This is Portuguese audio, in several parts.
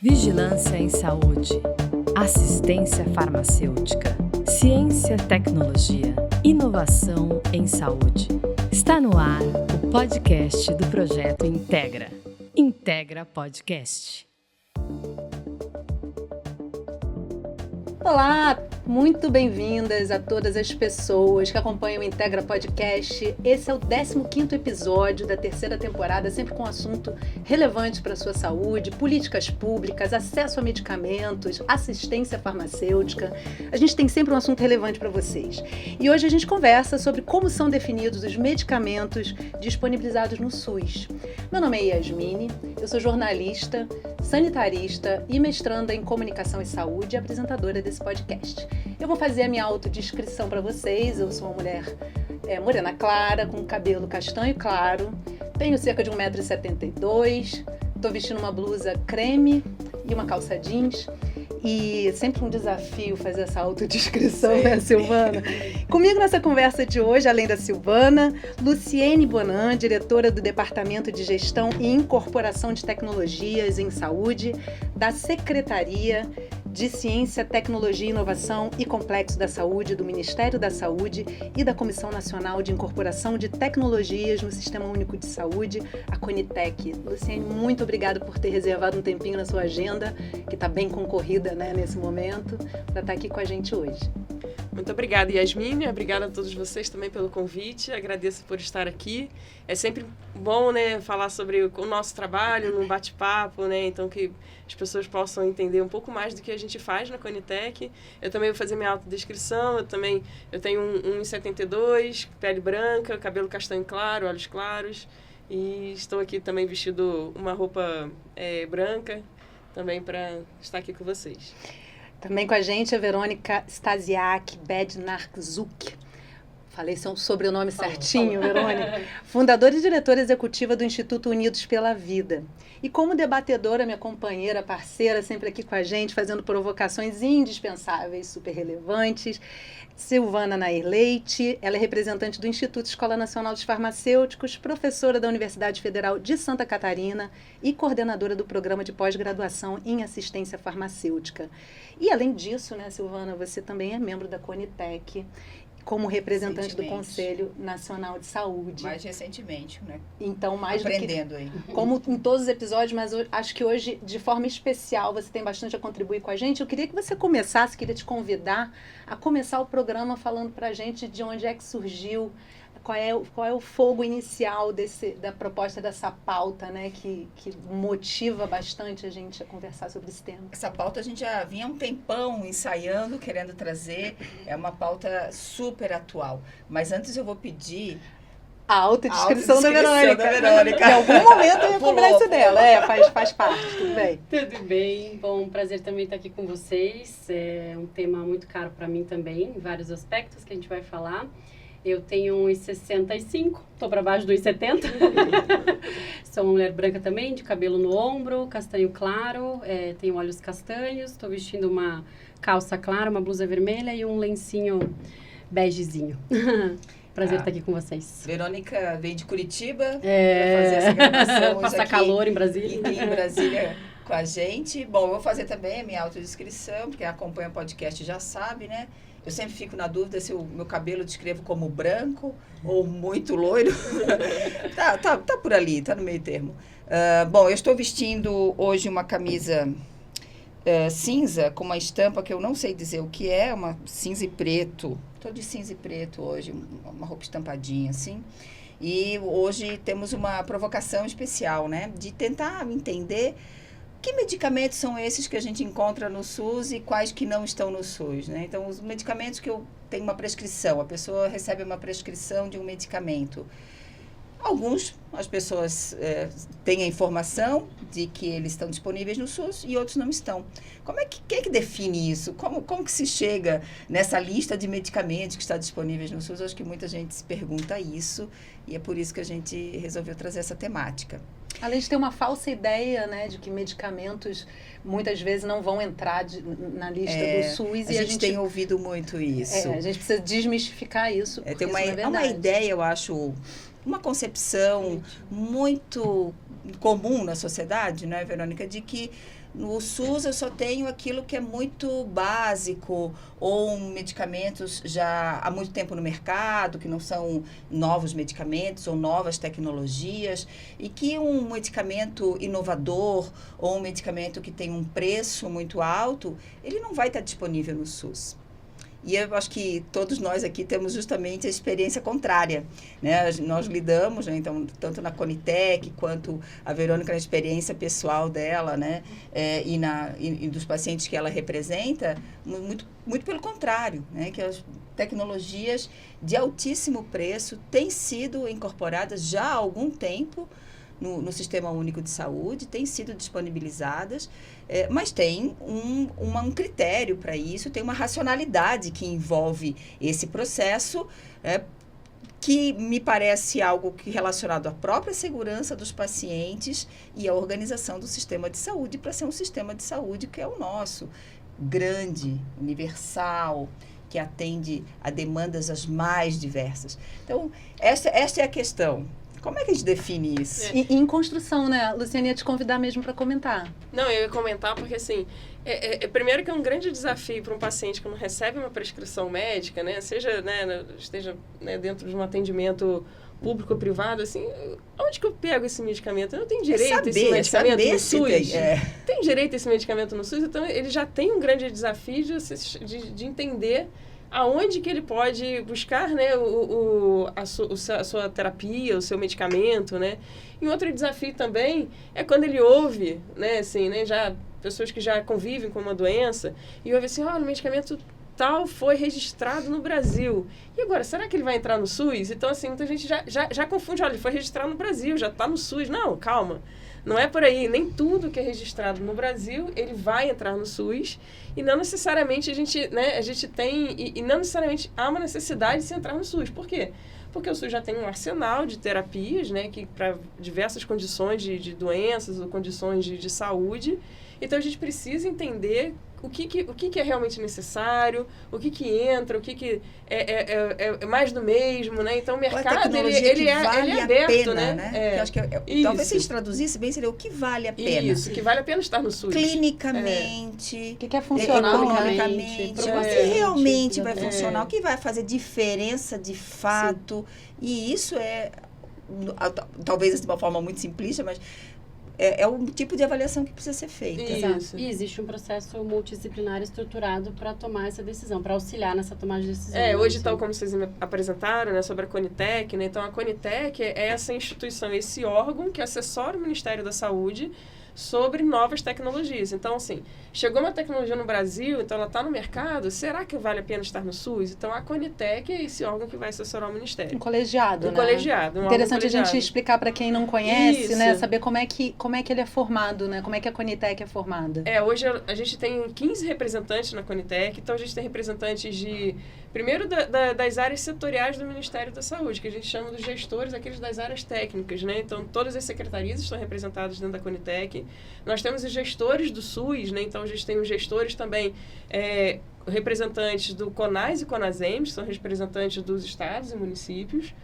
Vigilância em saúde, assistência farmacêutica, ciência, tecnologia, inovação em saúde. Está no ar o podcast do projeto Integra. Integra Podcast. Olá, muito bem-vindas a todas as pessoas que acompanham o Integra Podcast. Esse é o 15º episódio da terceira temporada, sempre com um assunto relevante para a sua saúde, políticas públicas, acesso a medicamentos, assistência farmacêutica. A gente tem sempre um assunto relevante para vocês. E hoje a gente conversa sobre como são definidos os medicamentos disponibilizados no SUS. Meu nome é Yasmine, eu sou jornalista, sanitarista e mestranda em comunicação e saúde e apresentadora desse podcast. Eu vou fazer a minha autodescrição para vocês. Eu sou uma mulher morena clara, com cabelo castanho claro, tenho cerca de 1,72 m, estou vestindo uma blusa creme e uma calça jeans. E sempre um desafio fazer essa autodescrição, né, Silvana? Comigo nessa conversa de hoje, além da Silvana, Luciene Bonan, diretora do Departamento de Gestão e Incorporação de Tecnologias em Saúde, da Secretaria de Ciência, Tecnologia, Inovação e Complexo da Saúde, do Ministério da Saúde e da Comissão Nacional de Incorporação de Tecnologias no Sistema Único de Saúde, a Conitec. Luciene, muito obrigada por ter reservado um tempinho na sua agenda, que está bem concorrida, né, nesse momento, para estar aqui com a gente hoje. Muito obrigada, Yasmine. Obrigada a todos vocês também pelo convite. Agradeço por estar aqui. É sempre bom, né, falar sobre o nosso trabalho, num bate-papo, né, então que as pessoas possam entender um pouco mais do que a gente faz na Conitec. Eu também vou fazer minha autodescrição. Eu tenho 1,72 m, pele branca, cabelo castanho claro, olhos claros. E estou aqui também vestido uma roupa branca, também para estar aqui com vocês. Também com a gente a Verônica Stasiak Bednarczuk. Falei seu sobrenome certinho, Verônica. Fundadora e diretora executiva do Instituto Unidos pela Vida. E como debatedora, minha companheira, parceira, sempre aqui com a gente, fazendo provocações indispensáveis, super relevantes, Silvana Nair Leite. Ela é representante do Instituto Escola Nacional dos Farmacêuticos, professora da Universidade Federal de Santa Catarina e coordenadora do Programa de Pós-Graduação em Assistência Farmacêutica. E, além disso, né, Silvana, você também é membro da Conitec, como representante do Conselho Nacional de Saúde. Mais recentemente, né? Então, mais aprendendo aí. Como em todos os episódios, mas eu acho que hoje, de forma especial, você tem bastante a contribuir com a gente. Eu queria que você queria te convidar a começar o programa falando para a gente de onde é que surgiu, qual é o fogo inicial da proposta dessa pauta, né, que motiva bastante a gente a conversar sobre esse tema. Essa pauta a gente já vinha há um tempão ensaiando, querendo trazer. É uma pauta super atual. Mas antes eu vou pedir a autodescrição da Verônica. Em algum momento eu ia cobrar isso dela. Faz parte, tudo bem. Tudo bem. Bom, um prazer também estar aqui com vocês. É um tema muito caro para mim também, em vários aspectos que a gente vai falar. Eu tenho 1,65 m, estou para baixo do 1,70 m. Sou uma mulher branca também, de cabelo no ombro, castanho claro, tenho olhos castanhos, estou vestindo uma calça clara, uma blusa vermelha e um lencinho begezinho. Prazer estar aqui com vocês. Verônica veio de Curitiba para fazer essa gravação hoje passar aqui calor em Brasília. Em Brasília com a gente. Bom, eu vou fazer também a minha autodescrição, porque quem acompanha o podcast já sabe, né? Eu sempre fico na dúvida se o meu cabelo eu descrevo como branco ou muito loiro. tá por ali, tá no meio termo. Bom, eu estou vestindo hoje uma camisa cinza com uma estampa que eu não sei dizer o que é, uma cinza e preto. Estou de cinza e preto hoje, uma roupa estampadinha assim. E hoje temos uma provocação especial, né? De tentar entender que medicamentos são esses que a gente encontra no SUS e quais que não estão no SUS, né? Então, os medicamentos que eu tenho uma prescrição, a pessoa recebe uma prescrição de um medicamento. Alguns, as pessoas têm a informação de que eles estão disponíveis no SUS e outros não estão. Quem é que define isso? Como que se chega nessa lista de medicamentos que está disponíveis no SUS? Eu acho que muita gente se pergunta isso e é por isso que a gente resolveu trazer essa temática. Além de ter uma falsa ideia, né, de que medicamentos muitas vezes não vão entrar na lista do SUS. A gente tem ouvido muito isso. A gente precisa desmistificar isso. Tem uma ideia, eu acho, uma concepção muito comum na sociedade, né, Verônica, de que No SUS eu só tenho aquilo que é muito básico, ou medicamentos já há muito tempo no mercado, que não são novos medicamentos ou novas tecnologias, e que um medicamento inovador ou um medicamento que tem um preço muito alto, ele não vai estar disponível no SUS. E eu acho que todos nós aqui temos justamente a experiência contrária, né? Nós lidamos, né, então, tanto na Conitec quanto a Verônica na experiência pessoal dela, né? E dos pacientes que ela representa, muito pelo contrário, né? Que as tecnologias de altíssimo preço têm sido incorporadas já há algum tempo no Sistema Único de Saúde, têm sido disponibilizadas, mas tem um critério para isso, tem uma racionalidade que envolve esse processo, que me parece algo relacionado à própria segurança dos pacientes e à organização do sistema de saúde, para ser um sistema de saúde que é o nosso, grande, universal, que atende a demandas as mais diversas. Então, essa é a questão. Como é que a gente define isso? E em construção, né? Luciane, ia te convidar mesmo para comentar. Não, eu ia comentar porque, assim, primeiro que é um grande desafio para um paciente que não recebe uma prescrição médica, né? Esteja né, dentro de um atendimento público ou privado, assim, onde que eu pego esse medicamento? Eu não tenho direito a esse medicamento no SUS? Tem direito a esse medicamento no SUS? Então, ele já tem um grande desafio de entender aonde que ele pode buscar, né, a sua terapia, o seu medicamento, né? E outro desafio também é quando ele ouve, né, assim, né, já pessoas que já convivem com uma doença e ouve assim, o medicamento tal foi registrado no Brasil. E agora, será que ele vai entrar no SUS? Então, assim, muita gente já confunde, olha, ele foi registrado no Brasil, já está no SUS. Não, calma. Não é por aí. Nem tudo que é registrado no Brasil, ele vai entrar no SUS. E não necessariamente a gente tem... E não necessariamente há uma necessidade de se entrar no SUS. Por quê? Porque o SUS já tem um arsenal de terapias, né, que para diversas condições de doenças ou condições de saúde. Então, a gente precisa entender o que é realmente necessário, o que entra, o que é mais do mesmo, né? Então, o mercado, ele é aberto, pena, né? Eu acho que talvez se a gente traduzisse bem, seria o que vale a pena. Isso, que vale a pena estar no SUS. Clinicamente. O que é funcional, economicamente. Se realmente vai funcionar, o que vai fazer diferença de fato. Sim. E isso talvez de uma forma muito simplista, mas é o tipo de avaliação que precisa ser feita. Exato. E existe um processo multidisciplinar estruturado para tomar essa decisão, para auxiliar nessa tomada de decisão. Hoje, tal como vocês me apresentaram, né, sobre a Conitec, né, então a Conitec é essa instituição, esse órgão que assessora o Ministério da Saúde sobre novas tecnologias. Então, assim, chegou uma tecnologia no Brasil, então ela está no mercado, será que vale a pena estar no SUS? Então, a Conitec é esse órgão que vai assessorar o Ministério. Um colegiado, né? Colegiado. Interessante a gente explicar para quem não conhece, né? Saber como é que ele é formado, né? Como é que a Conitec é formada. Hoje a gente tem 15 representantes na Conitec, então a gente tem representantes primeiro das áreas setoriais do Ministério da Saúde, que a gente chama dos gestores, aqueles das áreas técnicas, né? Então, todas as secretarias estão representadas dentro da Conitec. Nós temos os gestores do SUS, né? Então, a gente tem os gestores também, representantes do CONAS e CONASEMS, que são representantes dos estados e municípios.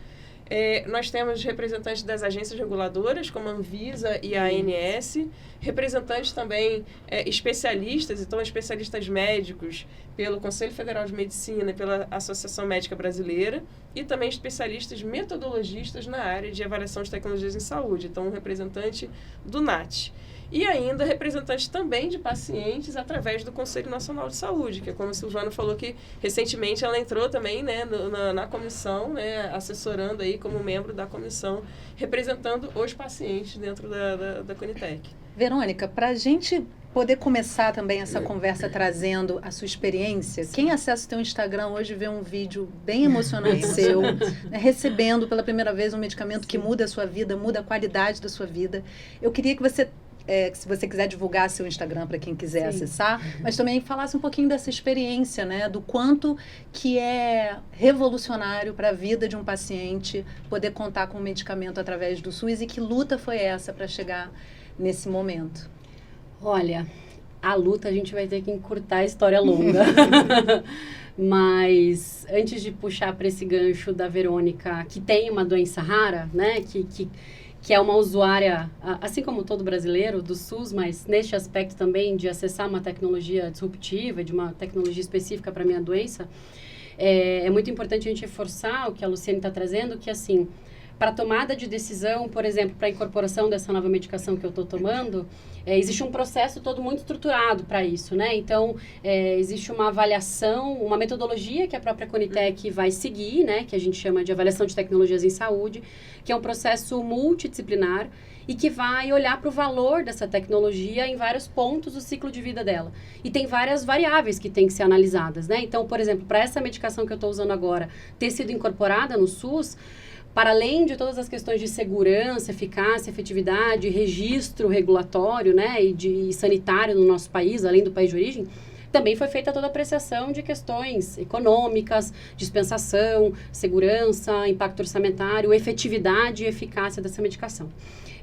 Nós temos representantes das agências reguladoras, como a Anvisa e a ANS, representantes também especialistas, então especialistas médicos pelo Conselho Federal de Medicina e pela Associação Médica Brasileira, e também especialistas metodologistas na área de avaliação de tecnologias em saúde, então um representante do NAT. E ainda representantes também de pacientes através do Conselho Nacional de Saúde, que é como a Silvana falou que recentemente ela entrou também, né, na comissão, né, assessorando aí como membro da comissão, representando os pacientes dentro da Conitec. Verônica, para a gente poder começar também essa conversa trazendo a sua experiência, quem acessa o teu Instagram hoje vê um vídeo bem emocionante seu, né, recebendo pela primeira vez um medicamento que muda a sua vida, muda a qualidade da sua vida. Eu queria que você se você quiser divulgar seu Instagram para quem quiser acessar, mas também falasse um pouquinho dessa experiência, né, do quanto que é revolucionário para a vida de um paciente poder contar com um medicamento através do SUS e que luta foi essa para chegar nesse momento. Olha, a luta a gente vai ter que encurtar a história longa. Mas antes de puxar para esse gancho da Verônica, que tem uma doença rara, né, que que é uma usuária, assim como todo brasileiro, do SUS, mas neste aspecto também de acessar uma tecnologia disruptiva, de uma tecnologia específica para a minha doença, é muito importante a gente reforçar o que a Luciane está trazendo, que assim, para a tomada de decisão, por exemplo, para a incorporação dessa nova medicação que eu estou tomando, existe um processo todo muito estruturado para isso, né? Então, existe uma avaliação, uma metodologia que a própria Conitec vai seguir, né? Que a gente chama de avaliação de tecnologias em saúde, que é um processo multidisciplinar e que vai olhar para o valor dessa tecnologia em vários pontos do ciclo de vida dela. E tem várias variáveis que têm que ser analisadas, né? Então, por exemplo, para essa medicação que eu estou usando agora ter sido incorporada no SUS, para além de todas as questões de segurança, eficácia, efetividade, registro regulatório, né, e sanitário no nosso país, além do país de origem, também foi feita toda a apreciação de questões econômicas, dispensação, segurança, impacto orçamentário, efetividade e eficácia dessa medicação.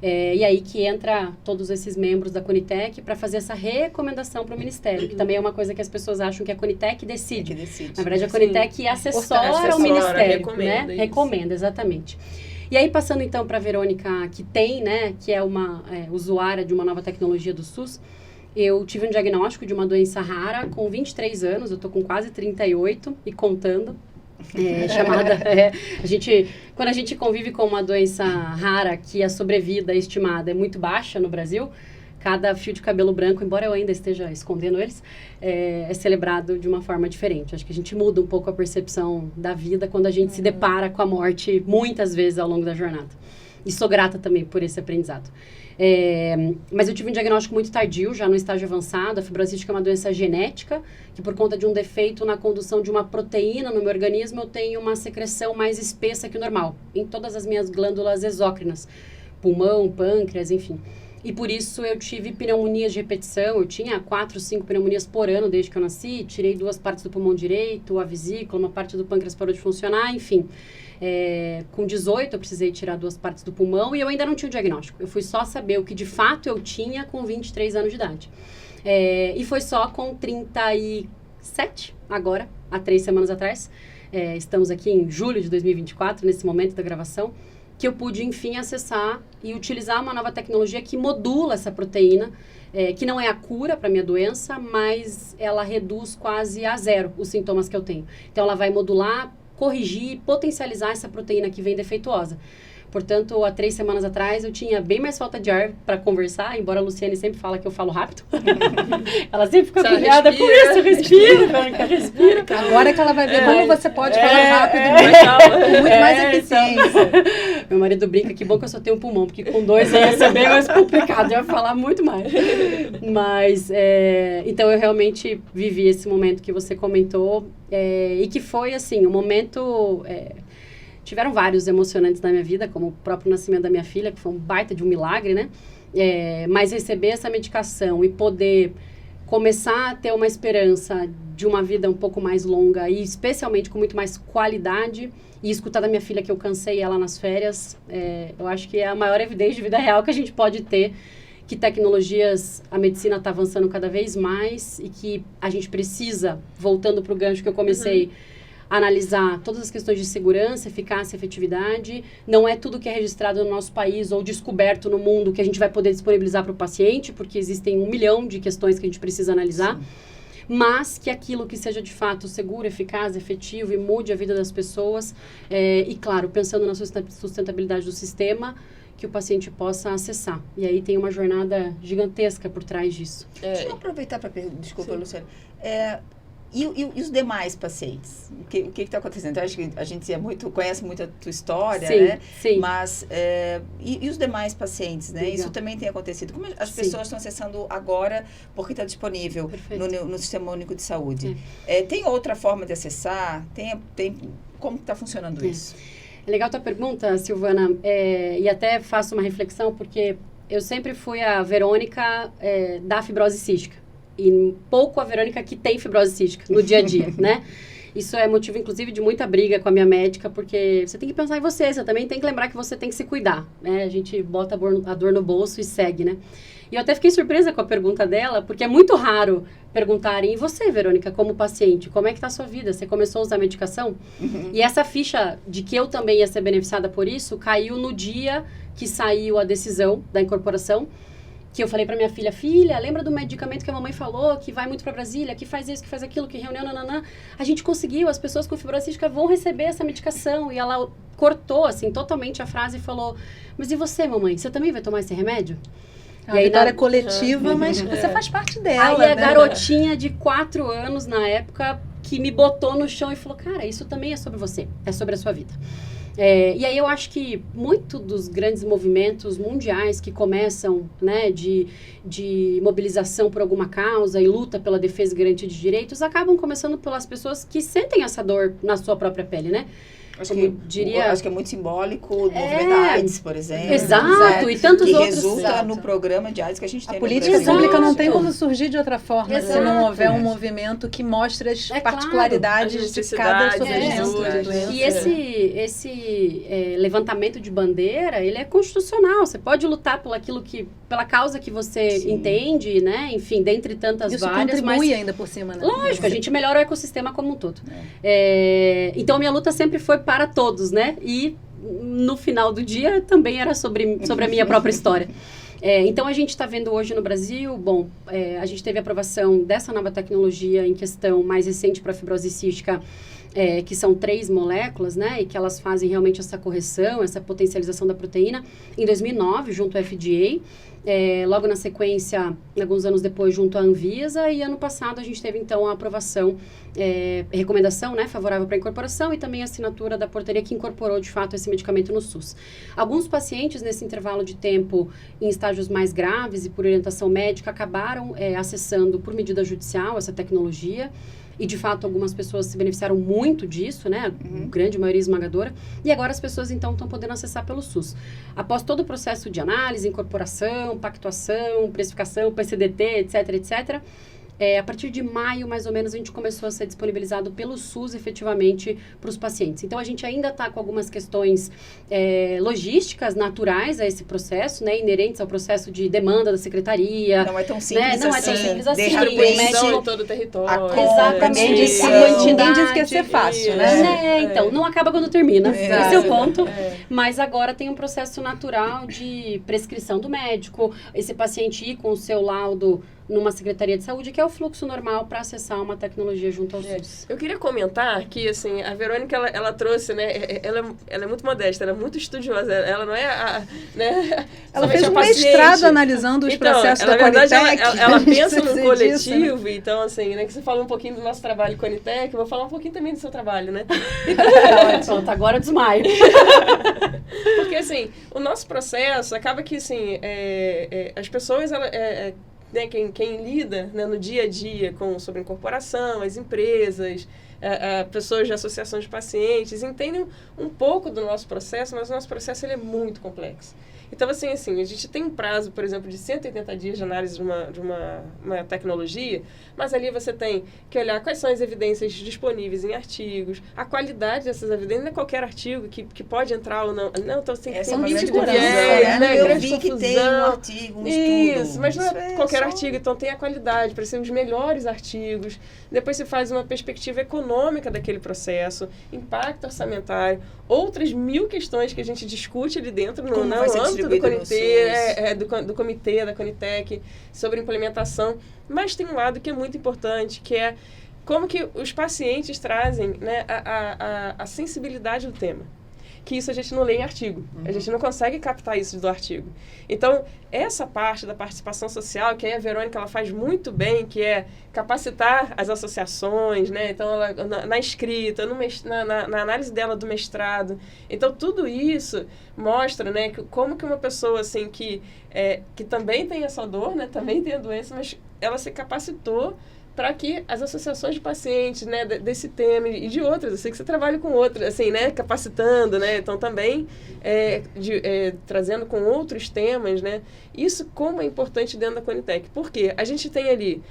E aí que entra todos esses membros da Conitec para fazer essa recomendação para o Ministério, que também é uma coisa que as pessoas acham que a Conitec decide. Na verdade, a Conitec assessora o Ministério, recomenda, né? Recomenda, exatamente. E aí, passando então para a Verônica, que tem, né, que é uma usuária de uma nova tecnologia do SUS, eu tive um diagnóstico de uma doença rara com 23 anos, eu estou com quase 38 e contando. Quando a gente convive com uma doença rara que a sobrevida estimada é muito baixa no Brasil, cada fio de cabelo branco, embora eu ainda esteja escondendo eles, é celebrado de uma forma diferente. Acho que a gente muda um pouco a percepção da vida quando a gente se depara com a morte muitas vezes ao longo da jornada. E sou grata também por esse aprendizado. Mas eu tive um diagnóstico muito tardio, já no estágio avançado. A fibrose cística é uma doença genética, que por conta de um defeito na condução de uma proteína no meu organismo, eu tenho uma secreção mais espessa que o normal, em todas as minhas glândulas exócrinas, pulmão, pâncreas, enfim. E por isso eu tive pneumonias de repetição, eu tinha 4, 5 pneumonias por ano desde que eu nasci, tirei 2 partes do pulmão direito, a vesícula, uma parte do pâncreas parou de funcionar, enfim. Com 18 eu precisei tirar 2 partes do pulmão e eu ainda não tinha o diagnóstico. Eu fui só saber o que de fato eu tinha com 23 anos de idade. E foi só com 37, agora, há 3 semanas atrás, estamos aqui em julho de 2024, nesse momento da gravação, que eu pude, enfim, acessar e utilizar uma nova tecnologia que modula essa proteína, que não é a cura para a minha doença, mas ela reduz quase a zero os sintomas que eu tenho. Então, ela vai modular, corrigir, potencializar essa proteína que vem defeituosa. Portanto, há 3 semanas atrás, eu tinha bem mais falta de ar para conversar, embora a Luciane sempre fala que eu falo rápido. Ela sempre fica agoniada com isso, respira. Agora é que ela vai ver como você pode falar rápido, com muito mais eficiência. Meu marido brinca, que bom que eu só tenho um pulmão, porque com 2 ia ser bem mais complicado, eu ia falar muito mais. Mas, então, eu realmente vivi esse momento que você comentou, e que foi, assim, um momento... Tiveram vários emocionantes na minha vida, como o próprio nascimento da minha filha, que foi um baita de um milagre, né? Mas receber essa medicação e poder começar a ter uma esperança de uma vida um pouco mais longa e especialmente com muito mais qualidade, e escutar da minha filha que eu cansei ela nas férias, eu acho que é a maior evidência de vida real que a gente pode ter, que tecnologias, a medicina está avançando cada vez mais e que a gente precisa, voltando para o gancho que eu comecei, analisar todas as questões de segurança, eficácia, efetividade. Não é tudo que é registrado no nosso país ou descoberto no mundo que a gente vai poder disponibilizar para o paciente, porque existem 1 milhão de questões que a gente precisa analisar. Sim. Mas que aquilo que seja de fato seguro, eficaz, efetivo e mude a vida das pessoas. E claro, pensando na sustentabilidade do sistema, que o paciente possa acessar. E aí tem uma jornada gigantesca por trás disso. Deixa eu aproveitar para perguntar, desculpa, Luciane. E os demais pacientes? O que está acontecendo? Eu acho que a gente conhece muito a tua história, sim, né? Sim. Mas, e os demais pacientes, né? Legal. Isso também tem acontecido. Como as pessoas estão acessando agora, porque está disponível no Sistema Único de Saúde? Tem outra forma de acessar? Como está funcionando isso? É legal a tua pergunta, Silvana. E até faço uma reflexão, porque eu sempre fui a Verônica da fibrose cística. E pouco a Verônica que tem fibrose cística no dia a dia, né? Isso é motivo, inclusive, de muita briga com a minha médica, porque você tem que pensar em você também tem que lembrar que você tem que se cuidar, né? A gente bota a dor no bolso e segue, né? E eu até fiquei surpresa com a pergunta dela, porque é muito raro perguntarem, e você, Verônica, como paciente, como é que tá a sua vida? Você começou a usar medicação? Uhum. E essa ficha de que eu também ia ser beneficiada por isso, caiu no dia que saiu a decisão da incorporação, que eu falei para minha filha, filha, lembra do medicamento que a mamãe falou, que vai muito para Brasília, que faz isso, que faz aquilo, que reunião, nananã. A gente conseguiu, as pessoas com fibrose cística vão receber essa medicação. E ela cortou, assim, totalmente a frase e falou, mas e você, mamãe, você também vai tomar esse remédio? A vitória é coletiva, mas você faz parte dela. Aí a garotinha de 4 anos, na época, que me botou no chão e falou, cara, isso também é sobre você, é sobre a sua vida. E aí eu acho que muito dos grandes movimentos mundiais que começam, né, de mobilização por alguma causa e luta pela defesa e garantia de direitos, acabam começando pelas pessoas que sentem essa dor na sua própria pele, né? Acho que é muito simbólico o movimento AIDS, por exemplo. Exato, e tantos que outros. resulta no programa de AIDS que a gente tem a política no Brasil. pública não tem como surgir de outra forma, Exato. se não houver um movimento que mostre as particularidades de cada sofrimento. E esse levantamento de bandeira, ele é constitucional. Você pode lutar pela causa que você entende, né? Enfim, dentre tantas isso várias. Isso contribui mas, ainda por cima, né? Lógico, a gente melhora o ecossistema como um todo. Então, a minha luta sempre foi para todos, né? E no final do dia também era sobre a minha própria história. Então, a gente está vendo hoje no Brasil, a gente teve a aprovação dessa nova tecnologia em questão mais recente para a fibrose cística, que são 3 moléculas, né? E que elas fazem realmente essa correção, essa potencialização da proteína, em 2009, junto ao FDA. Logo na sequência, alguns anos depois, junto à Anvisa, e ano passado a gente teve então a aprovação, recomendação, né, favorável para a incorporação e também a assinatura da portaria que incorporou de fato esse medicamento no SUS. Alguns pacientes nesse intervalo de tempo em estágios mais graves e por orientação médica acabaram acessando por medida judicial essa tecnologia. E, de fato, algumas pessoas se beneficiaram muito disso, né? A grande maioria esmagadora. E agora as pessoas, então, estão podendo acessar pelo SUS. Após todo o processo de análise, incorporação, pactuação, precificação, PCDT, etc., etc., a partir de maio, mais ou menos, a gente começou a ser disponibilizado pelo SUS, efetivamente, para os pacientes. Então, a gente ainda está com algumas questões logísticas naturais a esse processo, né, inerentes ao processo de demanda da secretaria. Não é tão simples Não é tão simples assim. Distribuição em todo o território. Exatamente. Ninguém disse que ia ser fácil, né? Então, não acaba quando termina. Esse é o ponto. Mas agora tem um processo natural de prescrição do médico, esse paciente ir com o seu laudo numa Secretaria de Saúde, que é o fluxo normal para acessar uma tecnologia junto ao SUS. Eu queria comentar que, assim, a Verônica, ela trouxe, né, ela é muito modesta, ela é muito estudiosa, ela não é né, ela fez um mestrado analisando os processos da Conitec. Ela pensa no coletivo, disso, né? Então, assim, né, que você falou um pouquinho do nosso trabalho Conitec, eu vou falar um pouquinho também do seu trabalho, né? Pronto, agora eu desmaio. Porque, assim, o nosso processo acaba que, assim, as pessoas, né, quem lida, né, no dia a dia sobre incorporação, as empresas, pessoas de associações de pacientes, entendem um pouco do nosso processo, mas o nosso processo ele é muito complexo. Então, assim, a gente tem um prazo, por exemplo, de 180 dias de análise de uma tecnologia, mas ali você tem que olhar quais são as evidências disponíveis em artigos, a qualidade dessas evidências, não é qualquer artigo que pode entrar ou não. Não, então tem que ter um limite de viés, né? Eu grande vi confusão. que tem um artigo, um estudo. Isso, mas não é qualquer artigo, então tem a qualidade, para ser os melhores artigos. Depois você faz uma perspectiva econômica daquele processo, impacto orçamentário, outras 1000 questões que a gente discute ali dentro no âmbito do comitê, do comitê, da Conitec, sobre implementação. Mas tem um lado que é muito importante, que é como que os pacientes trazem, né, a sensibilidade do tema. Que isso a gente não lê em artigo. A gente não consegue captar isso do artigo. Então, essa parte da participação social, que aí a Verônica ela faz muito bem, que é capacitar as associações, né? Então, ela, na escrita, na análise dela do mestrado. Então, tudo isso mostra, né, como que uma pessoa assim, que também tem essa dor, né, também tem a doença, mas ela se capacitou para que as associações de pacientes, né, desse tema e de outras, eu sei que você trabalha com outras, assim, né, capacitando, né, então também trazendo com outros temas, né, isso como é importante dentro da Conitec, porque a gente tem ali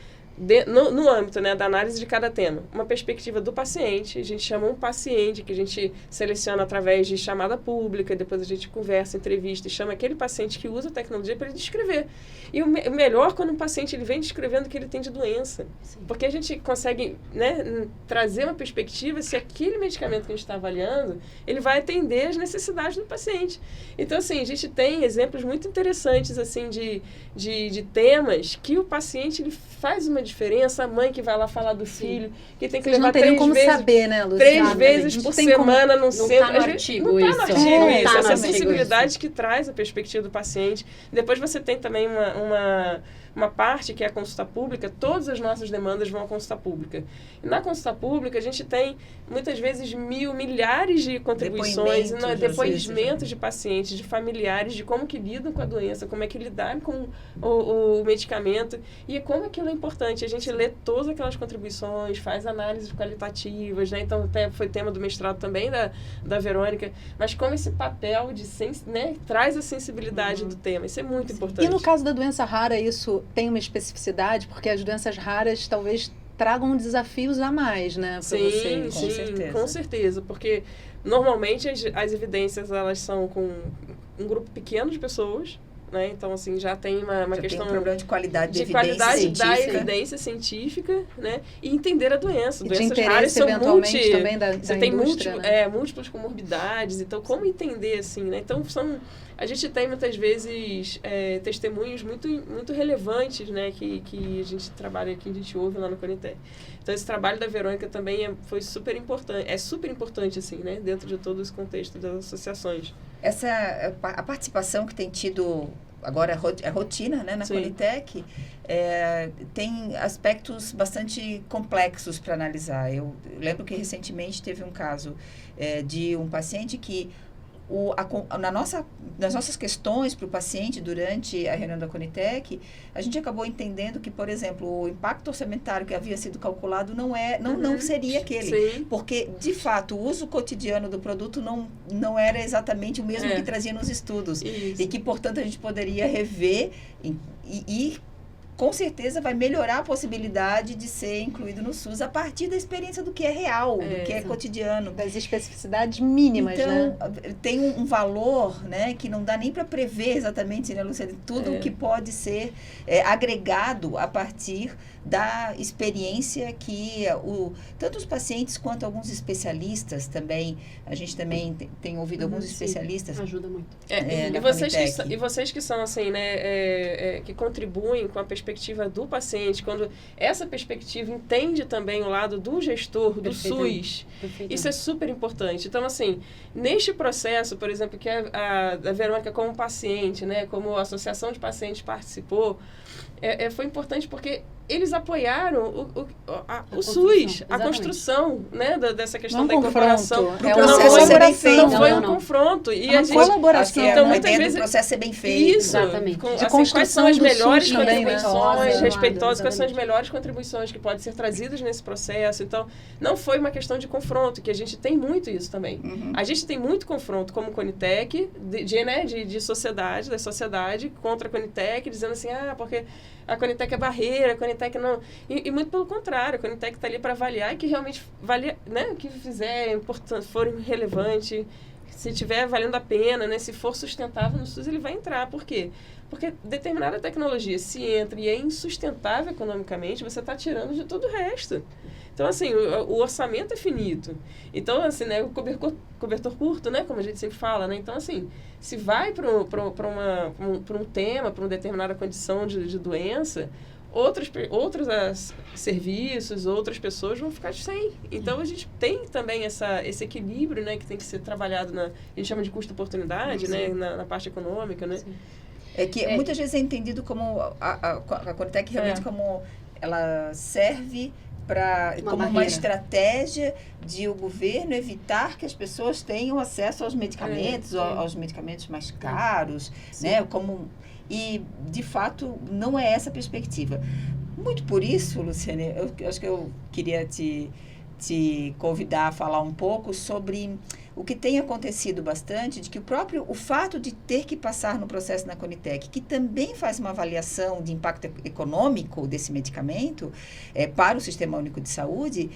no âmbito, né, da análise de cada tema, uma perspectiva do paciente. A gente chama um paciente que a gente seleciona através de chamada pública, depois a gente conversa, entrevista e chama aquele paciente que usa a tecnologia para ele descrever. E o melhor quando um paciente ele vem descrevendo o que ele tem de doença. Sim. Porque a gente consegue, né, trazer uma perspectiva se aquele medicamento que a gente está avaliando, ele vai atender as necessidades do paciente. Então, assim, a gente tem exemplos muito interessantes, assim, de temas que o paciente ele faz uma diferença, a mãe que vai lá falar do filho, que tem que Vocês levar não teriam 3 como vezes, saber, né, Lúcia? 3 vezes por semana no centro. Não está no artigo isso. Não está Essa no artigo sensibilidade que traz a perspectiva do paciente. Depois você tem também uma parte que é a consulta pública. Todas as nossas demandas vão à consulta pública. E na consulta pública a gente tem muitas vezes milhares de contribuições, depoimentos de pacientes, de familiares, de como que lidam com a doença, como é que lidar com o medicamento e como aquilo é importante. A gente lê todas aquelas contribuições, faz análises qualitativas, né? Então até foi tema do mestrado também da Verônica, mas como esse papel de né, traz a sensibilidade do tema, isso é muito importante. E no caso da doença rara, isso tem uma especificidade, porque as doenças raras talvez tragam desafios a mais, né, para vocês. Com certeza, porque normalmente as evidências elas são com um grupo pequeno de pessoas, né? Então, assim, já tem uma questão... Tem um problema de qualidade de qualidade da evidência científica, né? E entender a doença. Doenças raras são também da você tem indústria, né? múltiplas comorbidades. Então, como entender, assim, né? Então, a gente tem, muitas vezes, testemunhos muito relevantes, né? Que a gente trabalha, que a gente ouve lá no Conitec. Então, esse trabalho da Verônica também foi super importante. É super importante, assim, né? Dentro de todo esse contexto das associações. A participação que tem tido, agora é rotina, né, na Conitec, tem aspectos bastante complexos para analisar. Eu lembro que recentemente teve um caso de um paciente que nas nossas questões para o paciente durante a reunião da Conitec, a gente acabou entendendo que, por exemplo, o impacto orçamentário que havia sido calculado não seria aquele. Sim. Porque, de fato, o uso cotidiano do produto não era exatamente o mesmo que trazia nos estudos. Isso. E que, portanto, a gente poderia rever e com certeza vai melhorar a possibilidade de ser incluído no SUS a partir da experiência do que é real, do que é cotidiano. Das especificidades mínimas, então, né? Tem um valor, né, que não dá nem para prever exatamente, né, Luciana? Tudo o que pode ser agregado a partir da experiência que tanto os pacientes quanto alguns especialistas também, a gente também tem ouvido alguns especialistas. Ajuda muito. E vocês que são assim, né, que contribuem com a perspectiva do paciente, quando essa perspectiva entende também o lado do gestor, do SUS, isso é super importante. Então, assim, neste processo, por exemplo, que a Verônica como paciente, né, como a Associação de Pacientes participou, foi importante porque eles apoiaram o SUS, a construção, né, dessa questão da incorporação. O processo ser bem feito. Não foi um confronto. E a gente, colaboração. Então, muitas vezes o processo ser bem feito. Isso. Exatamente. Quais são as melhores contribuições né? respeitosas, quais são as melhores contribuições que podem ser trazidas nesse processo. Então, não foi uma questão de confronto, que a gente tem muito isso também. A gente tem muito confronto como Conitec, de sociedade, da sociedade contra a Conitec, dizendo assim, porque a Conitec é barreira, a Conitec não... E muito pelo contrário, a Conitec está ali para avaliar e que realmente né, o que fizer importante, for relevante, se estiver valendo a pena, né, se for sustentável no SUS, ele vai entrar. Por quê? Porque determinada tecnologia, se entra e é insustentável economicamente, você está tirando de todo o resto. Então, assim, o orçamento é finito. Então, assim, né, o cobertor curto, né, como a gente sempre fala, né? Então, assim, se vai para um tema, para uma determinada condição de doença, outros serviços, outras pessoas vão ficar sem. Então, a gente tem também esse equilíbrio, né, que tem que ser trabalhado a gente chama de custo-oportunidade, né, na parte econômica, né? Sim. Muitas vezes é entendido como a Conitec realmente como ela serve como uma estratégia de o governo evitar que as pessoas tenham acesso aos medicamentos, aos medicamentos mais caros, né? E, de fato, não é essa a perspectiva. Muito por isso, Luciane, eu acho que eu queria te te convidar a falar um pouco sobre o que tem acontecido bastante, de que o fato de ter que passar no processo na Conitec, que também faz uma avaliação de impacto econômico desse medicamento para o Sistema Único de Saúde,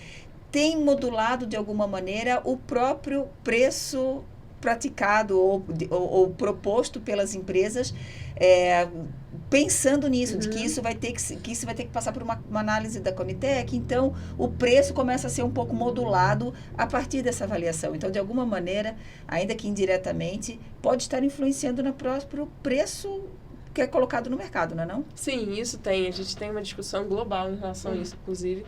tem modulado de alguma maneira o próprio preço praticado ou proposto pelas empresas, pensando nisso, de que isso vai ter que passar por uma análise da Conitec. Então o preço começa a ser um pouco modulado a partir dessa avaliação. Então, de alguma maneira, ainda que indiretamente, pode estar influenciando no próprio preço que é colocado no mercado, não é não? Sim, isso tem. A gente tem uma discussão global em relação a isso, inclusive,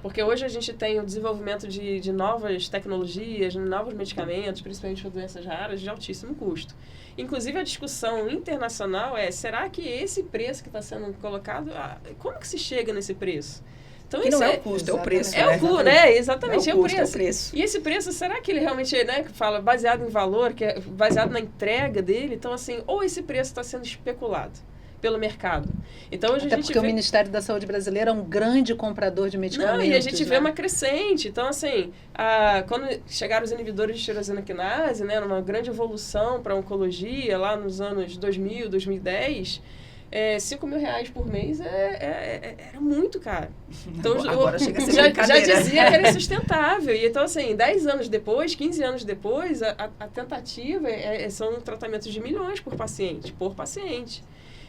porque hoje a gente tem o desenvolvimento de novas tecnologias, novos medicamentos, principalmente para doenças raras, de altíssimo custo. Inclusive, a discussão internacional será que esse preço que está sendo colocado, como que se chega nesse preço? Então, que não é o custo, é o preço. É o custo, né? Exatamente, é o preço. E esse preço, será que ele realmente, que fala baseado em valor, que é baseado na entrega dele? Então, assim, ou esse preço está sendo especulado pelo mercado. Então, hoje Até a gente porque o Ministério da Saúde brasileiro é um grande comprador de medicamentos. Não, e a gente vê uma crescente. Então, assim, quando chegaram os inibidores de tirosina quinase, né, numa grande evolução para a oncologia, lá nos anos 2000, 2010... R$5.000 por mês era muito caro. Então, agora chega a ser já dizia que era insustentável. E então, assim, 10 anos depois, 15 anos depois, a tentativa são tratamentos de milhões por paciente.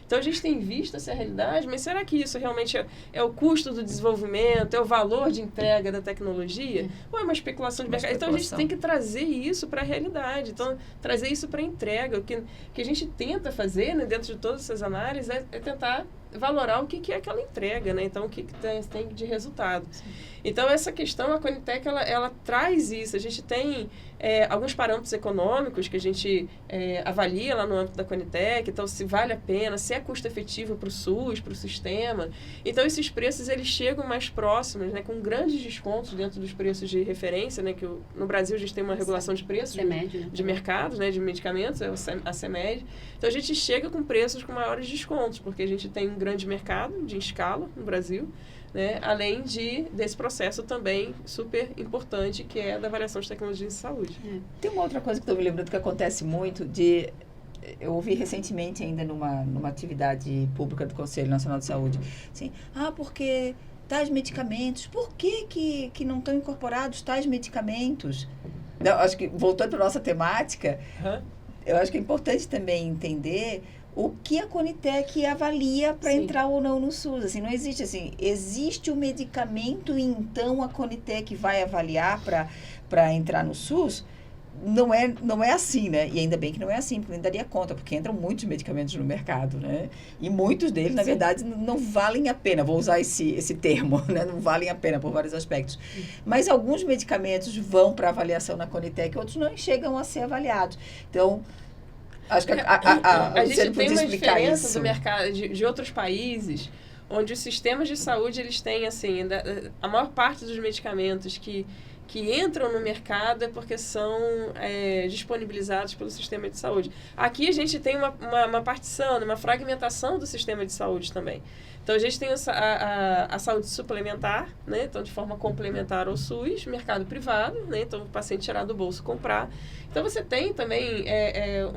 Então, a gente tem visto essa realidade, mas será que isso realmente é o custo do desenvolvimento, é o valor de entrega da tecnologia? Ou é uma especulação de mercado? Então, a gente tem que trazer isso para a realidade, então, trazer isso para a entrega. O que a gente tenta fazer, né, dentro de todas essas análises é tentar valorar o que é aquela entrega, né? Então, o que tem de resultado. Sim. Então, essa questão, a Conitec, ela traz isso. A gente tem alguns parâmetros econômicos que a gente avalia lá no âmbito da Conitec, então, se vale a pena, se é custo efetivo para o SUS, para o sistema. Então, esses preços, eles chegam mais próximos, né? Com grandes descontos dentro dos preços de referência, né? Que no Brasil, a gente tem uma regulação de preços de mercados, né? De medicamentos, a CEMED. Então, a gente chega com preços com maiores descontos, porque a gente tem um grande mercado de escala no Brasil, né? Além desse processo também super importante, que é da avaliação de tecnologia de saúde. Tem uma outra coisa que estou me lembrando que acontece muito, eu ouvi recentemente ainda numa atividade pública do Conselho Nacional de Saúde, assim, porque tais medicamentos, por que não estão incorporados tais medicamentos? Não, acho que, voltando para a nossa temática, eu acho que é importante também entender o que a Conitec avalia para entrar ou não no SUS. Assim, não existe assim, existe o medicamento e então a Conitec vai avaliar para entrar no SUS? Não é assim, né? E ainda bem que não é assim, porque nem daria conta, porque entram muitos medicamentos no mercado, né? E muitos deles, na verdade, não valem a pena. Vou usar esse termo, né? Não valem a pena por vários aspectos. Mas alguns medicamentos vão para avaliação na Conitec, outros não chegam a ser avaliados. Então, acho que a gente tem uma diferença do mercado de outros países, onde os sistemas de saúde, eles têm, assim, a maior parte dos medicamentos que entram no mercado é porque são disponibilizados pelo sistema de saúde. Aqui a gente tem uma partição, uma fragmentação do sistema de saúde também. Então, a gente tem a saúde suplementar, né? Então, de forma complementar ao SUS, mercado privado, né? Então, o paciente tirar do bolso comprar. Então, você tem também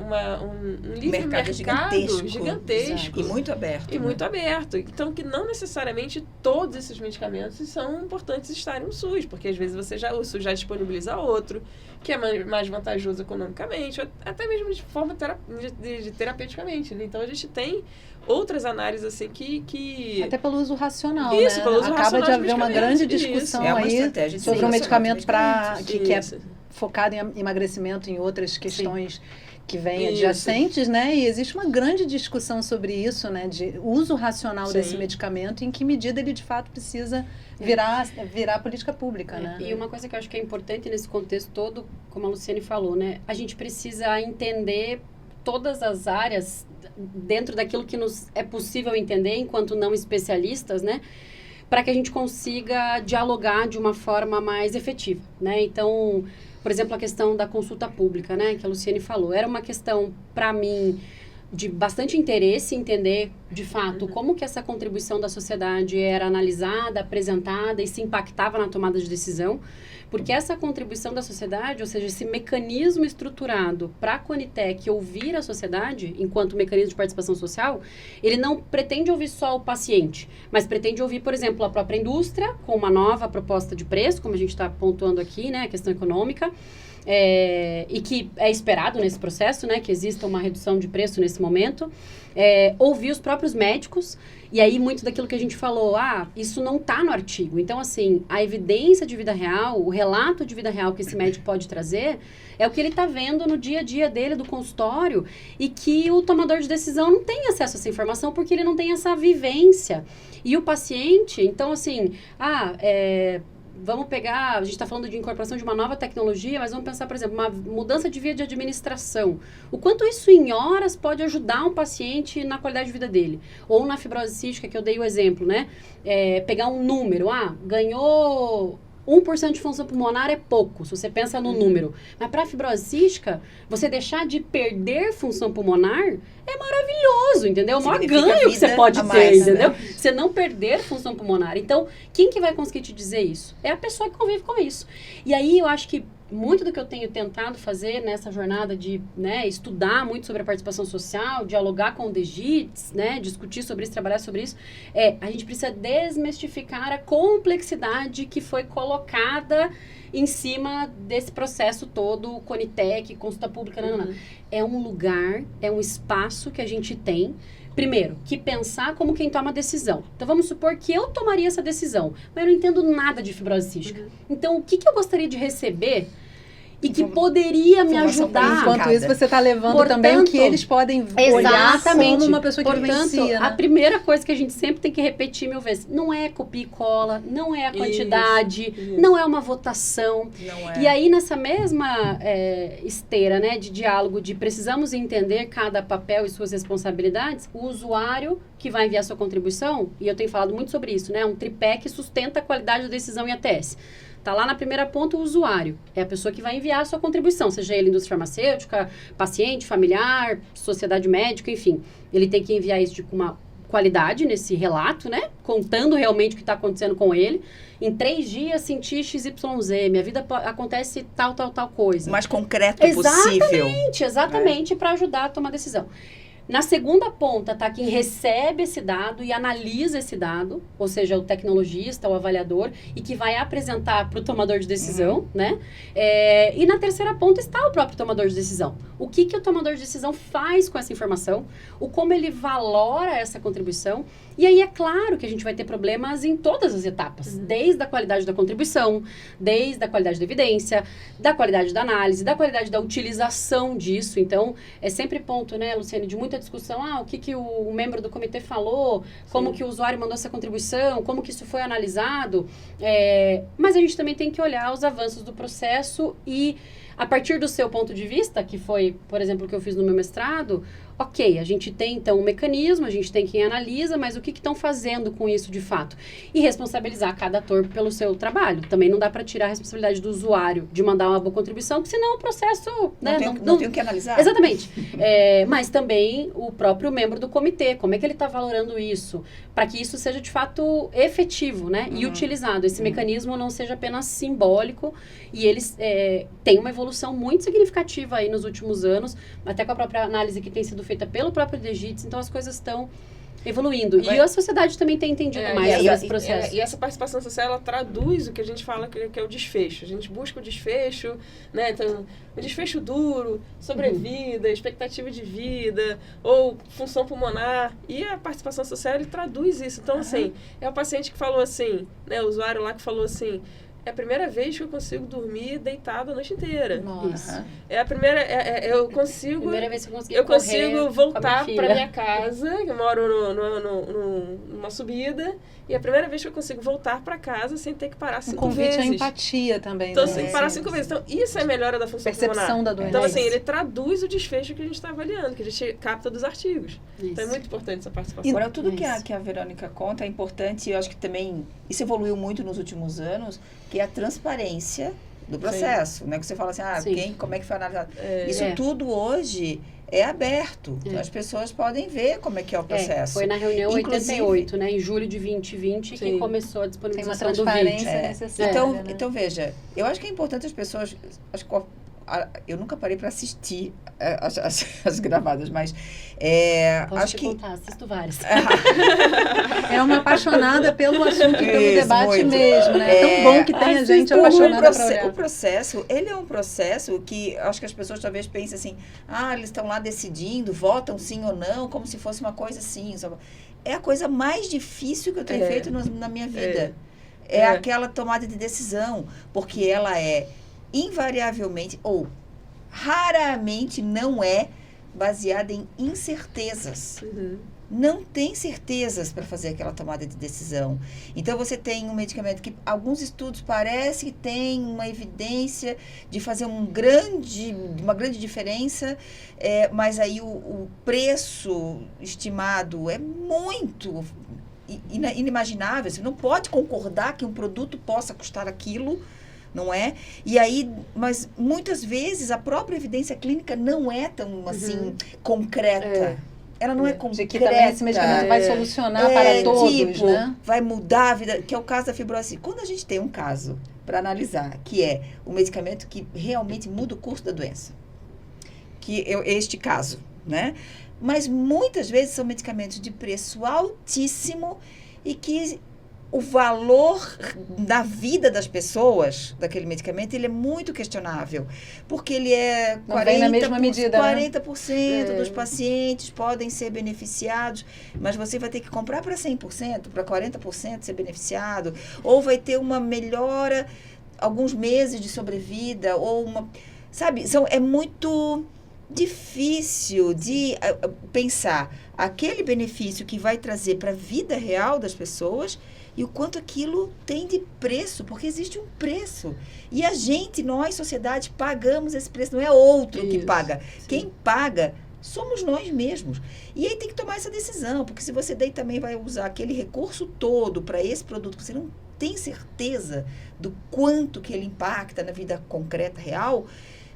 um livre mercado gigantesco. E muito aberto. E muito aberto. Então, que não necessariamente todos esses medicamentos são importantes estarem no SUS, porque às vezes o SUS já disponibiliza outro, que é mais vantajoso economicamente, até mesmo de forma terapeuticamente. Né? Então, a gente tem outras análises assim que... Até pelo uso racional, isso, né? Pelo uso Acaba racional de haver uma grande discussão aí sobre um medicamento que é focado em emagrecimento, em outras questões que vêm adjacentes, né? E existe uma grande discussão sobre isso, né? De uso racional desse medicamento, em que medida ele de fato precisa virar política pública, né? E uma coisa que eu acho que é importante nesse contexto todo, como a Luciane falou, né? A gente precisa entender todas as áreas dentro daquilo que nos é possível entender enquanto não especialistas, né? Para que a gente consiga dialogar de uma forma mais efetiva, né? Então, por exemplo, a questão da consulta pública, né? Que a Luciane falou. Era uma questão, para mim, de bastante interesse entender de fato, como que essa contribuição da sociedade era analisada, apresentada e se impactava na tomada de decisão. Porque essa contribuição da sociedade, ou seja, esse mecanismo estruturado para a Conitec ouvir a sociedade, enquanto mecanismo de participação social, ele não pretende ouvir só o paciente, mas pretende ouvir, por exemplo, a própria indústria, com uma nova proposta de preço, como a gente está pontuando aqui, né, a questão econômica, e que é esperado nesse processo, né, que exista uma redução de preço nesse momento, ouvir os próprios médicos. E aí, muito daquilo que a gente falou, isso não está no artigo. Então, assim, a evidência de vida real, o relato de vida real que esse médico pode trazer, é o que ele está vendo no dia a dia dele, do consultório, e que o tomador de decisão não tem acesso a essa informação porque ele não tem essa vivência. E o paciente, então, assim, vamos pegar, a gente está falando de incorporação de uma nova tecnologia, mas vamos pensar, por exemplo, uma mudança de via de administração. O quanto isso em horas pode ajudar um paciente na qualidade de vida dele? Ou na fibrose cística, que eu dei o exemplo, né? Pegar um número, ganhou 1% de função pulmonar é pouco, se você pensa no número. Mas para a fibrose cística, você deixar de perder função pulmonar é maravilhoso, entendeu? O maior ganho que você pode ter, entendeu? Né? Você não perder função pulmonar. Então, quem que vai conseguir te dizer isso? É a pessoa que convive com isso. E aí, eu acho que muito do que eu tenho tentado fazer nessa jornada de, né, estudar muito sobre a participação social, dialogar com o DGITS, né, discutir sobre isso, trabalhar sobre isso, a gente precisa desmistificar a complexidade que foi colocada em cima desse processo todo, Conitec, consulta pública, É um lugar, é um espaço que a gente tem, primeiro, que pensar como quem toma a decisão. Então, vamos supor que eu tomaria essa decisão, mas eu não entendo nada de fibrose cística. Então, o que eu gostaria de receber e que poderia me ajudar? Enquanto isso, você está levando também o que eles podem olhar como uma pessoa que vivencia, né? A primeira coisa que a gente sempre tem que repetir 1000 vezes, não é copia e cola, não é a quantidade, não é uma votação. E aí, nessa mesma esteira, né, de diálogo, de precisamos entender cada papel e suas responsabilidades, o usuário que vai enviar sua contribuição, e eu tenho falado muito sobre isso, né, um tripé que sustenta a qualidade da decisão em ATS. Está lá na primeira ponta o usuário. É a pessoa que vai enviar a sua contribuição, seja ele indústria farmacêutica, paciente, familiar, sociedade médica, enfim. Ele tem que enviar isso com uma qualidade nesse relato, né? Contando realmente o que está acontecendo com ele. Em 3 dias senti XYZ, minha vida acontece tal coisa. O mais concreto possível. Exatamente, para ajudar a tomar decisão. Na segunda ponta está quem recebe esse dado e analisa esse dado, ou seja, o tecnologista, o avaliador, e que vai apresentar para o tomador de decisão, né? E na terceira ponta está o próprio tomador de decisão. O que o tomador de decisão faz com essa informação, como ele valora essa contribuição. E aí é claro que a gente vai ter problemas em todas as etapas, desde a qualidade da contribuição, desde a qualidade da evidência, da qualidade da análise, da qualidade da utilização disso. Então, é sempre ponto, né, Luciane, de muita discussão, o que o membro do comitê falou, como que o usuário mandou essa contribuição, como que isso foi analisado. Mas a gente também tem que olhar os avanços do processo e, a partir do seu ponto de vista, que foi, por exemplo, o que eu fiz no meu mestrado, ok, a gente tem, então, um mecanismo, a gente tem quem analisa, mas o que estão fazendo com isso de fato? E responsabilizar cada ator pelo seu trabalho. Também não dá para tirar a responsabilidade do usuário de mandar uma boa contribuição, porque senão o processo... Não tem o que analisar. Exatamente. Mas também o próprio membro do comitê, como é que ele está valorando isso? Para que isso seja, de fato, efetivo, né? E utilizado. Esse mecanismo não seja apenas simbólico e eles têm uma evolução muito significativa aí nos últimos anos, até com a própria análise que tem sido feita pelo próprio DGITS, então as coisas estão evoluindo. E a sociedade também tem entendido mais sobre esse processo. E essa participação social, ela traduz o que a gente fala que é o desfecho. A gente busca o desfecho, né? Então, o desfecho duro, sobrevida, expectativa de vida, ou função pulmonar. E a participação social, ele traduz isso. Então, assim, é o paciente que falou assim, né? O usuário lá que falou assim, é a primeira vez que eu consigo dormir deitado a noite inteira. Nossa. É a primeira... eu consigo... Primeira vez que eu consigo voltar para minha casa, eu moro numa subida, e é a primeira vez que eu consigo voltar para casa sem ter que parar 5 vezes. Um convite à empatia também. Então, sem parar 5 vezes. Então, isso é a melhora da função percepção pulmonar. da doença. Então, assim, ele traduz o desfecho que a gente está avaliando, que a gente capta dos artigos. Isso. Então, é muito importante essa participação. Agora, tudo que a Verônica conta é importante, e eu acho que também isso evoluiu muito nos últimos anos, que é a transparência do processo, né? Que você fala assim, como é que foi analisado? Isso tudo hoje é aberto. Então, as pessoas podem ver como é que é o processo. Foi na reunião Inclusive, 88, né? Em julho de 2020, que começou a Tem uma disponibilização do transparência vídeo. necessária, Então, né? então, veja, eu acho que é importante as pessoas... eu nunca parei para assistir as gravadas, mas Posso acho te que... contar, assisto várias. É uma apaixonada pelo assunto e pelo Isso, debate muito. mesmo, né? É tão bom que tem a gente apaixonada para olhar. O processo, ele é um processo que acho que as pessoas talvez pensem assim, eles estão lá decidindo, votam sim ou não, como se fosse uma coisa assim. É a coisa mais difícil que eu tenho feito na minha vida. É aquela tomada de decisão, porque ela é invariavelmente, ou raramente não é baseada em incertezas. Não tem certezas para fazer aquela tomada de decisão. Então, você tem um medicamento que alguns estudos parecem que tem uma evidência de fazer uma grande diferença, mas aí o preço estimado é muito inimaginável. Você não pode concordar que um produto possa custar aquilo, não é? E aí, mas muitas vezes a própria evidência clínica não é tão, assim, concreta. Ela não é concreta. De que também esse medicamento vai solucionar para todos, né? Vai mudar a vida, que é o caso da fibrose. Quando a gente tem um caso para analisar, que é o medicamento que realmente muda o curso da doença, que é este caso, né? Mas muitas vezes são medicamentos de preço altíssimo e que o valor da vida das pessoas, daquele medicamento, ele é muito questionável. Porque ele é 40% dos pacientes podem ser beneficiados, mas você vai ter que comprar para 100%, para 40% ser beneficiado, ou vai ter uma melhora, alguns meses de sobrevida, ou uma... Sabe, é muito difícil de pensar aquele benefício que vai trazer para a vida real das pessoas e o quanto aquilo tem de preço, porque existe um preço. E nós, sociedade, pagamos esse preço, não é outro que paga. Sim. Quem paga somos nós mesmos. E aí tem que tomar essa decisão, porque se você daí também vai usar aquele recurso todo para esse produto que você não tem certeza do quanto que ele impacta na vida concreta, real,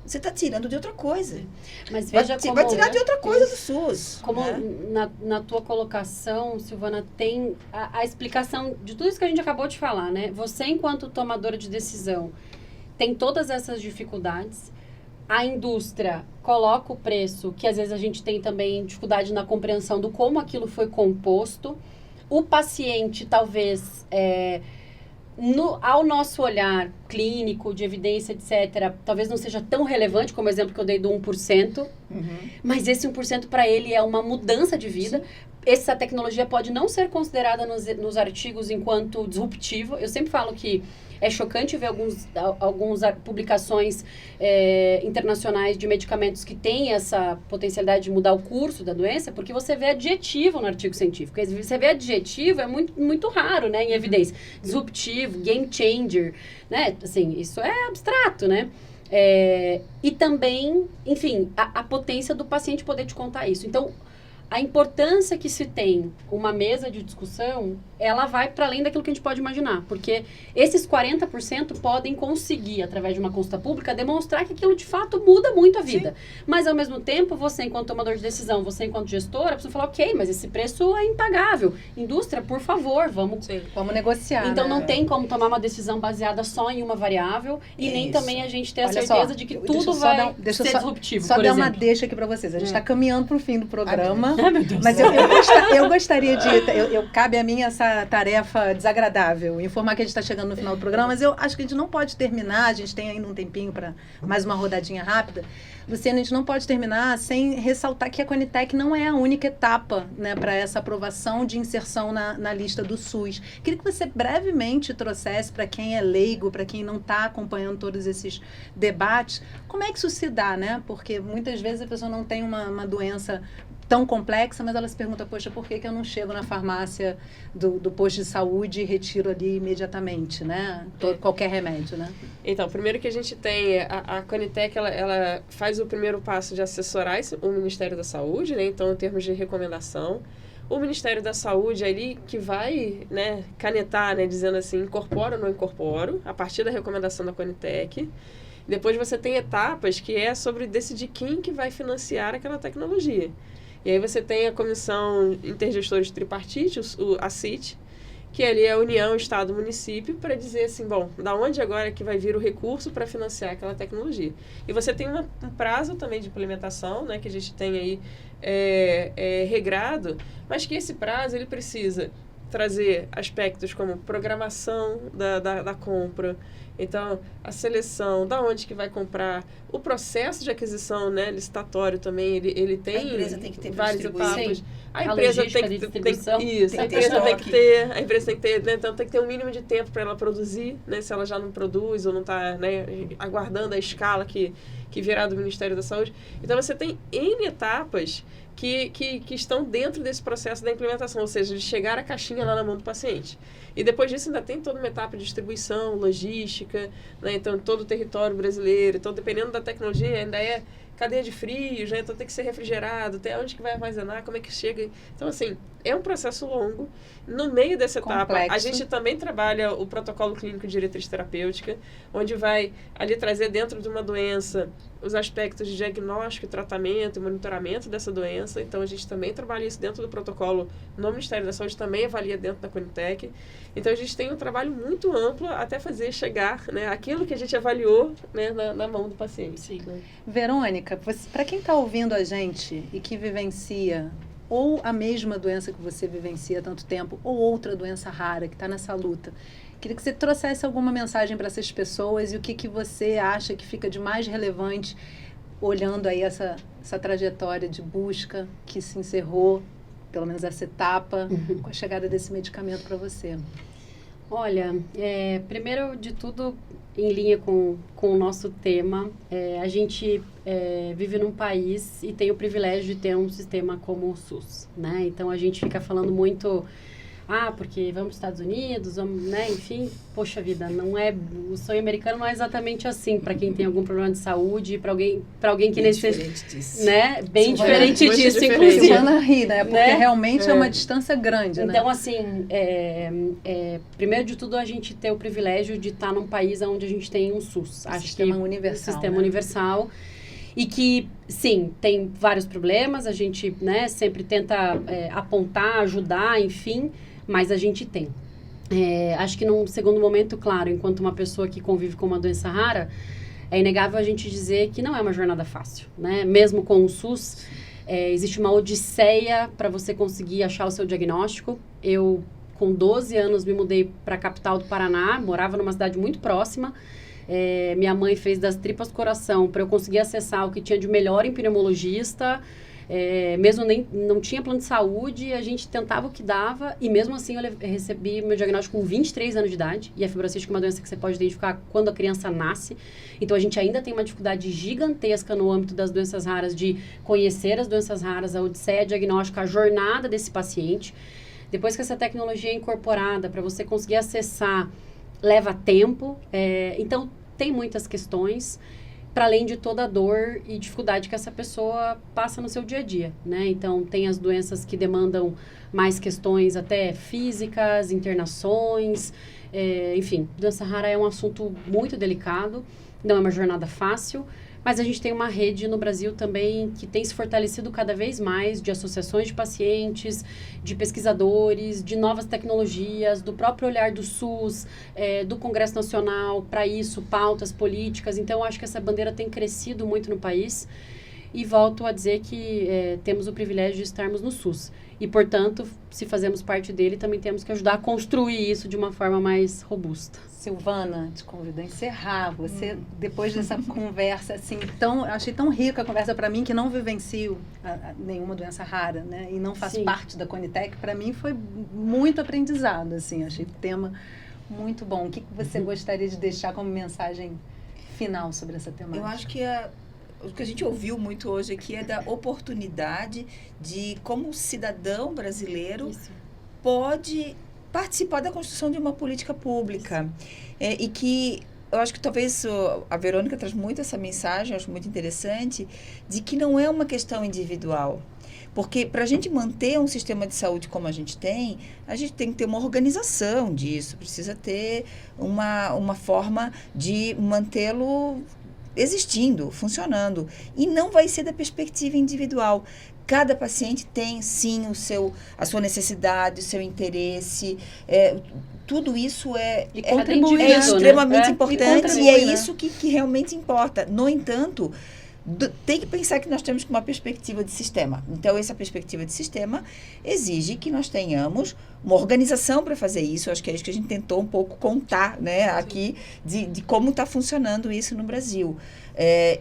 você está tirando de outra coisa. Mas veja como... Vai tirar de outra coisa do SUS. Como na tua colocação, Silvana, tem a explicação de tudo isso que a gente acabou de falar, né? Você, enquanto tomadora de decisão, tem todas essas dificuldades. A indústria coloca o preço, que às vezes a gente tem também dificuldade na compreensão do como aquilo foi composto. O paciente, talvez... ao nosso olhar clínico, de evidência, etc., talvez não seja tão relevante como o exemplo que eu dei do 1%, mas esse 1% para ele é uma mudança de vida. Sim. Essa tecnologia pode não ser considerada nos artigos enquanto disruptiva. Eu sempre falo que é chocante ver algumas publicações internacionais de medicamentos que têm essa potencialidade de mudar o curso da doença, porque você vê adjetivo no artigo científico. Você vê adjetivo, é muito, muito raro, né, em evidência. Disruptivo, game changer, né? Assim, isso é abstrato, né? E também, enfim, a potência do paciente poder te contar isso. Então, a importância que se tem uma mesa de discussão, ela vai para além daquilo que a gente pode imaginar. Porque esses 40% podem conseguir, através de uma consulta pública, demonstrar que aquilo de fato muda muito a vida. Sim. Mas, ao mesmo tempo, você, enquanto tomador de decisão, você, enquanto gestora, precisa falar, ok, mas esse preço é impagável. Indústria, por favor, vamos negociar. Então, não tem como tomar uma decisão baseada só em uma variável e nem também a gente ter a certeza de que tudo vai ser disruptivo, Só dar uma deixa aqui para vocês. A gente está caminhando para o fim do programa. Mas eu gostaria de... cabe a mim essa tarefa desagradável, informar que a gente está chegando no final do programa, mas eu acho que a gente não pode terminar, a gente tem ainda um tempinho para mais uma rodadinha rápida. Luciana, a gente não pode terminar sem ressaltar que a Conitec não é a única etapa, né, para essa aprovação de inserção na lista do SUS. Queria que você brevemente trouxesse para quem é leigo, para quem não está acompanhando todos esses debates, como é que isso se dá, né? Porque muitas vezes a pessoa não tem uma doença tão complexa, mas ela se pergunta, poxa, por que eu não chego na farmácia do posto de saúde e retiro ali imediatamente, né? Qualquer remédio, né? Então, primeiro que a gente tem, a Conitec, ela faz o primeiro passo de assessorar o Ministério da Saúde, né? Então, em termos de recomendação, o Ministério da Saúde é ali que vai, né, canetar, né, dizendo assim, incorporo ou não incorporo, a partir da recomendação da Conitec. Depois você tem etapas que é sobre decidir quem que vai financiar aquela tecnologia. E aí você tem a Comissão Intergestores Tripartite, a CIT, que ali é a União, Estado, Município, para dizer assim, bom, da onde agora que vai vir o recurso para financiar aquela tecnologia. E você tem um prazo também de implementação, né, que a gente tem aí regrado, mas que esse prazo ele precisa trazer aspectos como programação da compra, então a seleção, da onde que vai comprar, o processo de aquisição, né, licitatório também, ele tem, a empresa tem que ter várias etapas. A empresa tem que ter, a empresa tem que ter, né, então tem que ter um mínimo de tempo para ela produzir, né, se ela já não produz ou não está, né, aguardando a escala que virá do Ministério da Saúde. Então você tem N etapas que estão dentro desse processo da implementação, ou seja, de chegar a caixinha lá na mão do paciente. E depois disso ainda tem toda uma etapa de distribuição, logística, né? Então todo o território brasileiro, então dependendo da tecnologia ainda é cadeia de frios, né? Então tem que ser refrigerado, até onde que vai armazenar, como é que chega. Então assim, é um processo longo. No meio dessa etapa, a gente também trabalha o protocolo clínico de diretriz terapêutica, onde vai ali trazer dentro de uma doença os aspectos de diagnóstico, tratamento e monitoramento dessa doença. Então a gente também trabalha isso dentro do protocolo no Ministério da Saúde, também avalia dentro da Conitec. Então a gente tem um trabalho muito amplo até fazer chegar, né, aquilo que a gente avaliou, né, na mão do paciente. Sim. Né? Verônica, para quem está ouvindo a gente e que vivencia ou a mesma doença que você vivencia há tanto tempo, ou outra doença rara que está nessa luta, queria que você trouxesse alguma mensagem para essas pessoas e o que você acha que fica de mais relevante olhando aí essa trajetória de busca que se encerrou, pelo menos essa etapa, com a chegada desse medicamento para você. Olha, primeiro de tudo, em linha com o nosso tema, a gente vive num país e tem o privilégio de ter um sistema como o SUS, né? Então, a gente fica falando muito, porque vamos para os Estados Unidos, vamos, né? Enfim, poxa vida, o sonho americano não é exatamente assim, para quem tem algum problema de saúde, para alguém que necessita, né? Bem diferente disso, inclusive. Silvana ri, né? Porque realmente é uma distância grande, né? Então, assim, primeiro de tudo, a gente ter o privilégio de estar num país onde a gente tem um SUS. Sistema universal. Sistema universal. E que, sim, tem vários problemas, a gente, né, sempre tenta apontar, ajudar, enfim, mas a gente tem. Acho que num segundo momento, claro, enquanto uma pessoa que convive com uma doença rara, é inegável a gente dizer que não é uma jornada fácil, né? Mesmo com o SUS, existe uma odisseia para você conseguir achar o seu diagnóstico. Eu, com 12 anos, me mudei para a capital do Paraná, morava numa cidade muito próxima. Minha mãe fez das tripas coração para eu conseguir acessar o que tinha de melhor em pneumologista. Mesmo não tinha plano de saúde, a gente tentava o que dava, e mesmo assim eu recebi meu diagnóstico com 23 anos de idade, e a fibrocística é uma doença que você pode identificar quando a criança nasce. Então a gente ainda tem uma dificuldade gigantesca no âmbito das doenças raras, de conhecer as doenças raras, a odisseia diagnóstica, a jornada desse paciente. Depois que essa tecnologia é incorporada, para você conseguir acessar, leva tempo, então tem muitas questões, para além de toda a dor e dificuldade que essa pessoa passa no seu dia a dia, né? Então, tem as doenças que demandam mais questões até físicas, internações, enfim, doença rara é um assunto muito delicado, não é uma jornada fácil, mas a gente tem uma rede no Brasil também que tem se fortalecido cada vez mais, de associações de pacientes, de pesquisadores, de novas tecnologias, do próprio olhar do SUS, do Congresso Nacional, para isso, pautas políticas. Então, eu acho que essa bandeira tem crescido muito no país. E volto a dizer que temos o privilégio de estarmos no SUS. E, portanto, se fazemos parte dele, também temos que ajudar a construir isso de uma forma mais robusta. Silvana, te convido a encerrar. Você, depois dessa conversa, assim, achei tão rica a conversa para mim, que não vivencio nenhuma doença rara, né? E não faço parte da Conitec. Para mim foi muito aprendizado, assim. Achei o tema muito bom. O que você gostaria de deixar como mensagem final sobre essa temática? Eu acho que o que a gente ouviu muito hoje aqui é da oportunidade de como o cidadão brasileiro pode participar da construção de uma política pública. E que eu acho que talvez a Verônica traz muito essa mensagem, eu acho muito interessante, de que não é uma questão individual. Porque para a gente manter um sistema de saúde como a gente tem que ter uma organização disso, precisa ter uma forma de mantê-lo existindo, funcionando. E não vai ser da perspectiva individual. Cada paciente tem, sim, a sua necessidade, o seu interesse. Tudo isso é extremamente importante e é isso que realmente importa. No entanto, tem que pensar que nós temos uma perspectiva de sistema. Então, essa perspectiva de sistema exige que nós tenhamos uma organização para fazer isso. Eu acho que é isso que a gente tentou um pouco contar, né, aqui, de como está funcionando isso no Brasil.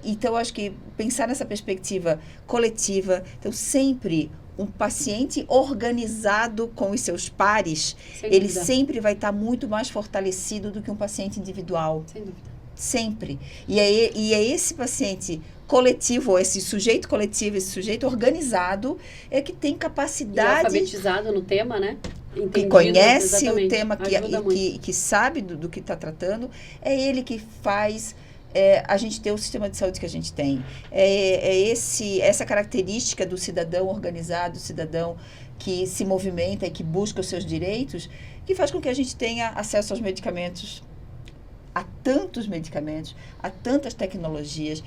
Então, acho que pensar nessa perspectiva coletiva, então, sempre um paciente organizado com os seus pares, ele sempre vai estar muito mais fortalecido do que um paciente individual. Sem dúvida. Sempre. E é esse paciente coletivo, esse sujeito coletivo, esse sujeito organizado, é que tem capacidade... E alfabetizado no tema, né? Que conhece o tema, que sabe do que está tratando, é ele que faz... a gente ter o sistema de saúde que a gente tem. Essa característica do cidadão organizado, do cidadão que se movimenta e que busca os seus direitos, que faz com que a gente tenha acesso aos medicamentos, a tantos medicamentos, a tantas tecnologias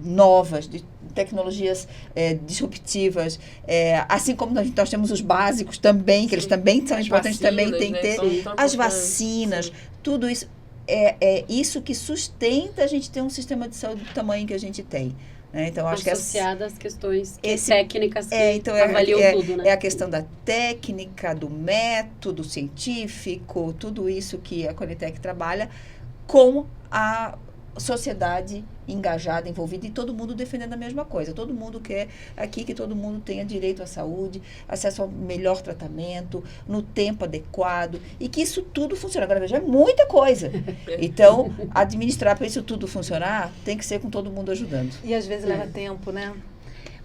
novas, tecnologias disruptivas, assim como nós temos os básicos também, que eles também são importantes, também tem que ter as vacinas, sim. Tudo isso. É isso que sustenta a gente ter um sistema de saúde do tamanho que a gente tem. Né? Então, acho que associada às questões técnicas que então avaliam tudo, né? É a questão da técnica, do método científico, tudo isso que a Conitec trabalha com a sociedade engajada, envolvida e todo mundo defendendo a mesma coisa. Todo mundo quer aqui que todo mundo tenha direito à saúde, acesso ao melhor tratamento, no tempo adequado e que isso tudo funcione. Agora, veja, é muita coisa. Então, administrar para isso tudo funcionar tem que ser com todo mundo ajudando. E às vezes leva tempo, né?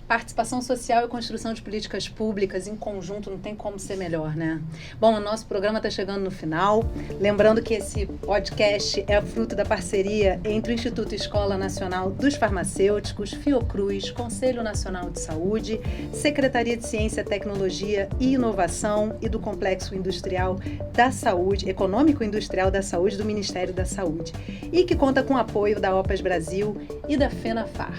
Participação social e construção de políticas públicas em conjunto não tem como ser melhor, né? Bom, o nosso programa está chegando no final. Lembrando que esse podcast é fruto da parceria entre o Instituto Escola Nacional dos Farmacêuticos, Fiocruz, Conselho Nacional de Saúde, Secretaria de Ciência, Tecnologia e Inovação e do Complexo Industrial da Saúde, Econômico Industrial da Saúde do Ministério da Saúde e que conta com o apoio da OPAS Brasil e da FENAFAR.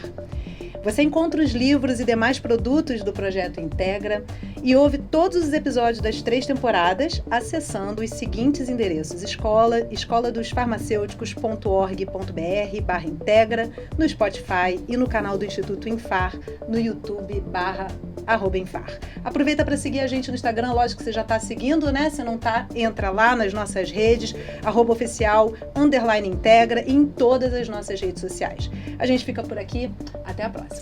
Você encontra os livros e demais produtos do Projeto Integra e ouve todos os episódios das 3 temporadas acessando os seguintes endereços: escoladosfarmaceuticos.org.br/integra, no Spotify e no canal do Instituto Infar, no YouTube @Infar. Aproveita para seguir a gente no Instagram, lógico que você já está seguindo, né? Se não está, entra lá nas nossas redes, @oficial_integra e em todas as nossas redes sociais. A gente fica por aqui, até a próxima.